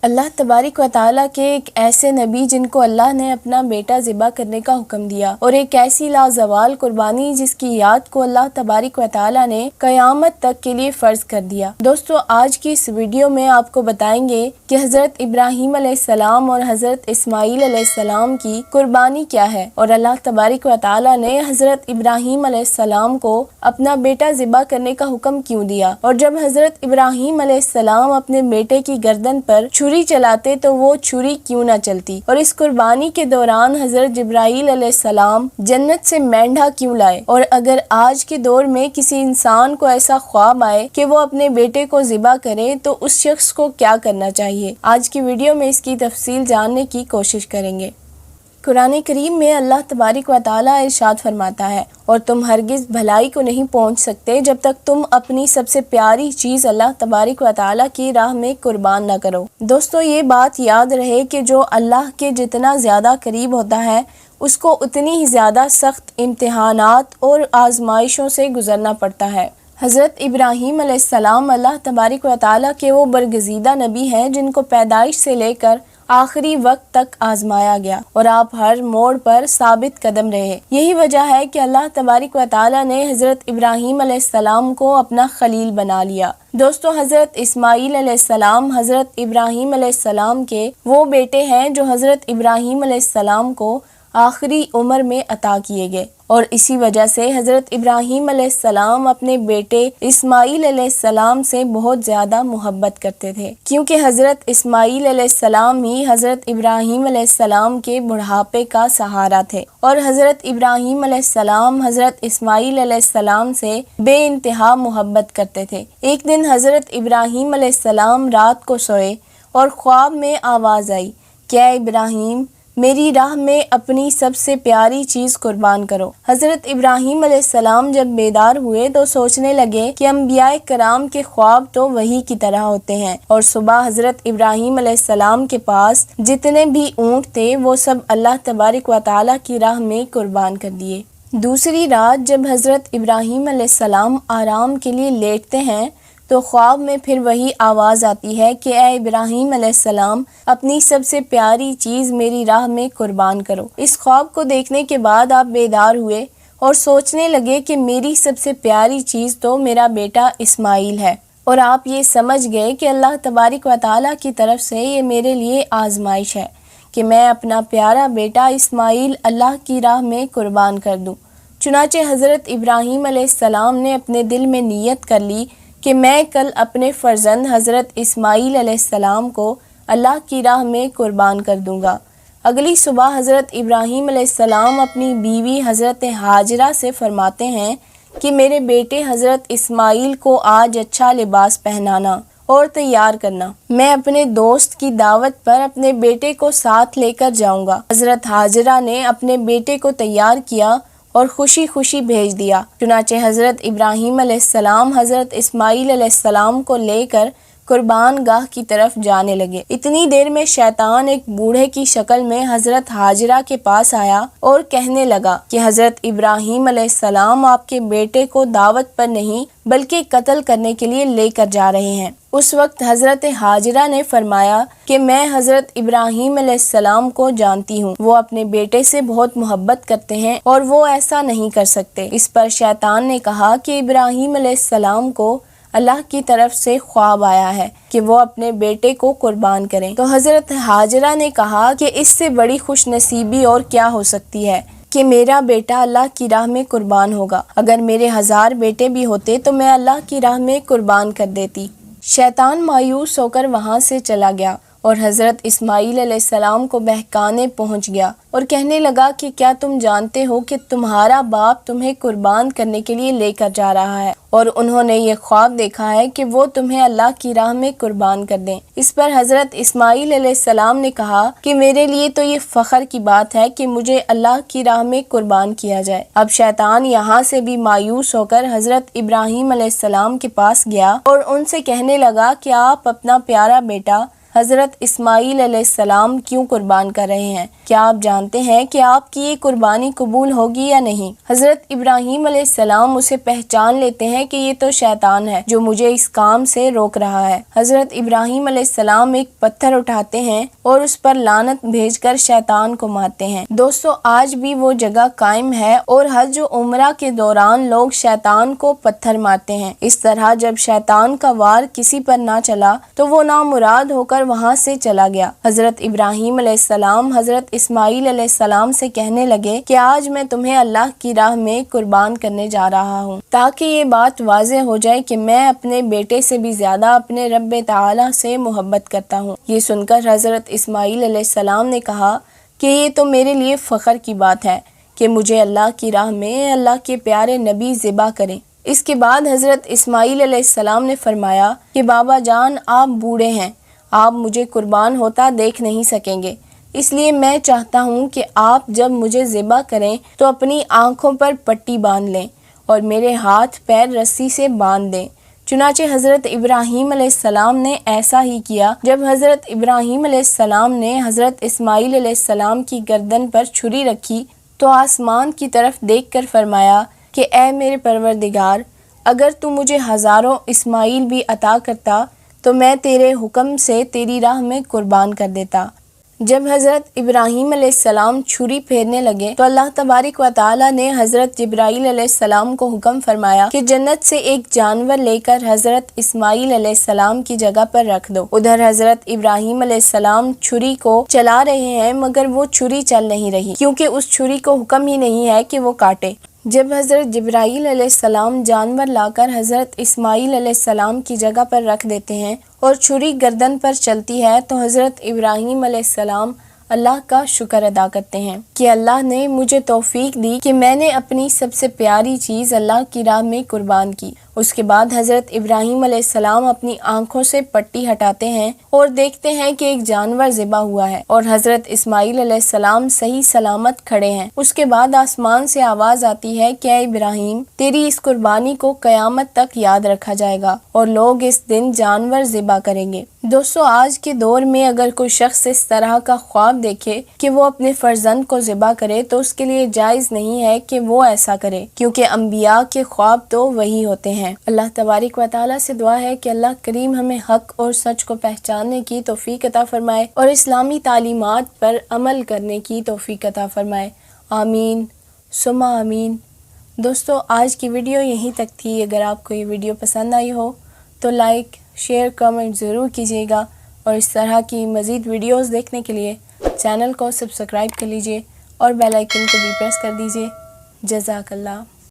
اللہ تبارک و تعالیٰ کے ایک ایسے نبی جن کو اللہ نے اپنا بیٹا ذبح کرنے کا حکم دیا، اور ایک ایسی لازوال قربانی جس کی یاد کو اللہ تبارک و تعالیٰ نے قیامت تک کے لیے فرض کر دیا۔ دوستو، آج کی اس ویڈیو میں آپ کو بتائیں گے کہ حضرت ابراہیم علیہ السلام اور حضرت اسماعیل علیہ السلام کی قربانی کیا ہے، اور اللہ تبارک و تعالیٰ نے حضرت ابراہیم علیہ السلام کو اپنا بیٹا ذبح کرنے کا حکم کیوں دیا، اور جب حضرت ابراہیم علیہ السلام اپنے بیٹے کی گردن پر چھری چلاتے تو وہ چھری کیوں نہ چلتی، اور اس قربانی کے دوران حضرت جبرائیل علیہ السلام جنت سے مینڈھا کیوں لائے، اور اگر آج کے دور میں کسی انسان کو ایسا خواب آئے کہ وہ اپنے بیٹے کو ذبح کرے تو اس شخص کو کیا کرنا چاہیے۔ آج کی ویڈیو میں اس کی تفصیل جاننے کی کوشش کریں گے۔ قرآن کریم میں اللہ تبارک و تعالیٰ ارشاد فرماتا ہے، اور تم ہرگز بھلائی کو نہیں پہنچ سکتے جب تک تم اپنی سب سے پیاری چیز اللہ تبارک و تعالیٰ کی راہ میں قربان نہ کرو۔ دوستو، یہ بات یاد رہے کہ جو اللہ کے جتنا زیادہ قریب ہوتا ہے اس کو اتنی ہی زیادہ سخت امتحانات اور آزمائشوں سے گزرنا پڑتا ہے۔ حضرت ابراہیم علیہ السلام اللہ تبارک و تعالیٰ کے وہ برگزیدہ نبی ہیں جن کو پیدائش سے لے کر آخری وقت تک آزمایا گیا، اور آپ ہر موڑ پر ثابت قدم رہے۔ یہی وجہ ہے کہ اللہ تبارک و تعالیٰ نے حضرت ابراہیم علیہ السلام کو اپنا خلیل بنا لیا۔ دوستو، حضرت اسماعیل علیہ السلام حضرت ابراہیم علیہ السلام کے وہ بیٹے ہیں جو حضرت ابراہیم علیہ السلام کو آخری عمر میں عطا کیے گئے، اور اسی وجہ سے حضرت ابراہیم علیہ السلام اپنے بیٹے اسماعیل علیہ السلام سے بہت زیادہ محبت کرتے تھے، کیونکہ حضرت اسماعیل علیہ السلام ہی حضرت ابراہیم علیہ السلام کے بڑھاپے کا سہارا تھے، اور حضرت ابراہیم علیہ السلام حضرت اسماعیل علیہ السلام سے بے انتہا محبت کرتے تھے۔ ایک دن حضرت ابراہیم علیہ السلام رات کو سوئے اور خواب میں آواز آئی کہ اے ابراہیم، میری راہ میں اپنی سب سے پیاری چیز قربان کرو۔ حضرت ابراہیم علیہ السلام جب بیدار ہوئے تو سوچنے لگے کہ انبیاء کرام کے خواب تو وحی کی طرح ہوتے ہیں، اور صبح حضرت ابراہیم علیہ السلام کے پاس جتنے بھی اونٹ تھے وہ سب اللہ تبارک و تعالیٰ کی راہ میں قربان کر دیے۔ دوسری رات جب حضرت ابراہیم علیہ السلام آرام کے لیے لیٹتے ہیں تو خواب میں پھر وہی آواز آتی ہے کہ اے ابراہیم علیہ السلام، اپنی سب سے پیاری چیز میری راہ میں قربان کرو۔ اس خواب کو دیکھنے کے بعد آپ بیدار ہوئے اور سوچنے لگے کہ میری سب سے پیاری چیز تو میرا بیٹا اسماعیل ہے، اور آپ یہ سمجھ گئے کہ اللہ تبارک و تعالیٰ کی طرف سے یہ میرے لیے آزمائش ہے کہ میں اپنا پیارا بیٹا اسماعیل اللہ کی راہ میں قربان کر دوں۔ چنانچہ حضرت ابراہیم علیہ السلام نے اپنے دل میں نیت کر لی کہ میں کل اپنے فرزند حضرت اسماعیل علیہ السلام کو اللہ کی راہ میں قربان کر دوں گا۔ اگلی صبح حضرت ابراہیم علیہ السلام اپنی بیوی حضرت ہاجرہ سے فرماتے ہیں کہ میرے بیٹے حضرت اسماعیل کو آج اچھا لباس پہنانا اور تیار کرنا، میں اپنے دوست کی دعوت پر اپنے بیٹے کو ساتھ لے کر جاؤں گا۔ حضرت ہاجرہ نے اپنے بیٹے کو تیار کیا اور خوشی خوشی بھیج دیا۔ چنانچہ حضرت ابراہیم علیہ السلام حضرت اسماعیل علیہ السلام کو لے کر قربان گاہ کی طرف جانے لگے۔ اتنی دیر میں شیطان ایک بوڑھے کی شکل میں حضرت ہاجرہ کے پاس آیا اور کہنے لگا کہ حضرت ابراہیم علیہ السلام آپ کے بیٹے کو دعوت پر نہیں بلکہ قتل کرنے کے لیے لے کر جا رہے ہیں۔ اس وقت حضرت ہاجرہ نے فرمایا کہ میں حضرت ابراہیم علیہ السلام کو جانتی ہوں، وہ اپنے بیٹے سے بہت محبت کرتے ہیں اور وہ ایسا نہیں کر سکتے۔ اس پر شیطان نے کہا کہ ابراہیم علیہ السلام کو اللہ کی طرف سے خواب آیا ہے کہ وہ اپنے بیٹے کو قربان کریں، تو حضرت ہاجرہ نے کہا کہ اس سے بڑی خوش نصیبی اور کیا ہو سکتی ہے کہ میرا بیٹا اللہ کی راہ میں قربان ہوگا۔ اگر میرے 1000 بیٹے بھی ہوتے تو میں اللہ کی راہ میں قربان کر دیتی۔ شیطان مایوس ہو کر وہاں سے چلا گیا اور حضرت اسماعیل علیہ السلام کو بہکانے پہنچ گیا اور کہنے لگا کہ کیا تم جانتے ہو کہ تمہارا باپ تمہیں قربان کرنے کے لیے لے کر جا رہا ہے، اور انہوں نے یہ خواب دیکھا ہے کہ وہ تمہیں اللہ کی راہ میں قربان کر دیں۔ اس پر حضرت اسماعیل علیہ السلام نے کہا کہ میرے لیے تو یہ فخر کی بات ہے کہ مجھے اللہ کی راہ میں قربان کیا جائے۔ اب شیطان یہاں سے بھی مایوس ہو کر حضرت ابراہیم علیہ السلام کے پاس گیا اور ان سے کہنے لگا کہ آپ اپنا پیارا بیٹا حضرت اسماعیل علیہ السلام کیوں قربان کر رہے ہیں؟ کیا آپ جانتے ہیں کہ آپ کی یہ قربانی قبول ہوگی یا نہیں؟ حضرت ابراہیم علیہ السلام اسے پہچان لیتے ہیں کہ یہ تو شیطان ہے جو مجھے اس کام سے روک رہا ہے۔ حضرت ابراہیم علیہ السلام ایک پتھر اٹھاتے ہیں اور اس پر لعنت بھیج کر شیطان کو مارتے ہیں۔ دوستو، آج بھی وہ جگہ قائم ہے اور حج و عمرہ کے دوران لوگ شیطان کو پتھر مارتے ہیں۔ اس طرح جب شیطان کا وار کسی پر نہ چلا تو وہ نامراد ہو کر وہاں سے چلا گیا۔ حضرت ابراہیم علیہ السلام حضرت اسماعیل علیہ السلام سے کہنے لگے کہ آج میں تمہیں اللہ کی راہ میں قربان کرنے جا رہا ہوں، تاکہ یہ بات واضح ہو جائے کہ میں اپنے بیٹے سے بھی زیادہ اپنے رب تعالی سے محبت کرتا ہوں۔ یہ سن کر حضرت اسماعیل علیہ السلام نے کہا کہ یہ تو میرے لیے فخر کی بات ہے کہ مجھے اللہ کی راہ میں اللہ کے پیارے نبی ذبح کریں۔ اس کے بعد حضرت اسماعیل علیہ السلام نے فرمایا کہ بابا جان، آپ بوڑھے ہیں، آپ مجھے قربان ہوتا دیکھ نہیں سکیں گے، اس لیے میں چاہتا ہوں کہ آپ جب مجھے ذبح کریں تو اپنی آنکھوں پر پٹی باندھ لیں اور میرے ہاتھ پیر رسی سے باندھ دیں۔ چنانچہ حضرت ابراہیم علیہ السلام نے ایسا ہی کیا۔ جب حضرت ابراہیم علیہ السلام نے حضرت اسماعیل علیہ السلام کی گردن پر چھری رکھی تو آسمان کی طرف دیکھ کر فرمایا کہ اے میرے پروردگار، اگر تو مجھے ہزاروں اسماعیل بھی عطا کرتا تو میں تیرے حکم سے تیری راہ میں قربان کر دیتا۔ جب حضرت ابراہیم علیہ السلام چھری پھیرنے لگے تو اللہ تبارک و تعالی نے حضرت جبرائیل علیہ السلام کو حکم فرمایا کہ جنت سے ایک جانور لے کر حضرت اسماعیل علیہ السلام کی جگہ پر رکھ دو۔ ادھر حضرت ابراہیم علیہ السلام چھری کو چلا رہے ہیں مگر وہ چھری چل نہیں رہی، کیونکہ اس چھری کو حکم ہی نہیں ہے کہ وہ کاٹے۔ جب حضرت جبرائیل علیہ السلام جانور لا کر حضرت اسماعیل علیہ السلام کی جگہ پر رکھ دیتے ہیں اور چھری گردن پر چلتی ہے تو حضرت ابراہیم علیہ السلام اللہ کا شکر ادا کرتے ہیں کہ اللہ نے مجھے توفیق دی کہ میں نے اپنی سب سے پیاری چیز اللہ کی راہ میں قربان کی۔ اس کے بعد حضرت ابراہیم علیہ السلام اپنی آنکھوں سے پٹی ہٹاتے ہیں اور دیکھتے ہیں کہ ایک جانور ذبح ہوا ہے اور حضرت اسماعیل علیہ السلام صحیح سلامت کھڑے ہیں۔ اس کے بعد آسمان سے آواز آتی ہے کہ اے ابراہیم، تیری اس قربانی کو قیامت تک یاد رکھا جائے گا اور لوگ اس دن جانور ذبح کریں گے۔ دوستو، آج کے دور میں اگر کوئی شخص اس طرح کا خواب دیکھے کہ وہ اپنے فرزند کو ذبح کرے تو اس کے لیے جائز نہیں ہے کہ وہ ایسا کرے، کیونکہ انبیاء کے خواب تو وہی ہوتے ہیں۔ اللہ تبارک و تعالیٰ سے دعا ہے کہ اللہ کریم ہمیں حق اور سچ کو پہچاننے کی توفیق عطا فرمائے اور اسلامی تعلیمات پر عمل کرنے کی توفیق عطا فرمائے۔ آمین ثم آمین۔ دوستو، آج کی ویڈیو یہیں تک تھی۔ اگر آپ کو یہ ویڈیو پسند آئی ہو تو لائک، شیئر، کمنٹ ضرور کیجیے گا اور اس طرح کی مزید ویڈیوز دیکھنے کے لیے چینل کو سبسکرائب کر لیجیے اور بیل آئیکن کو بھی پریس کر دیجیے۔ جزاک اللہ۔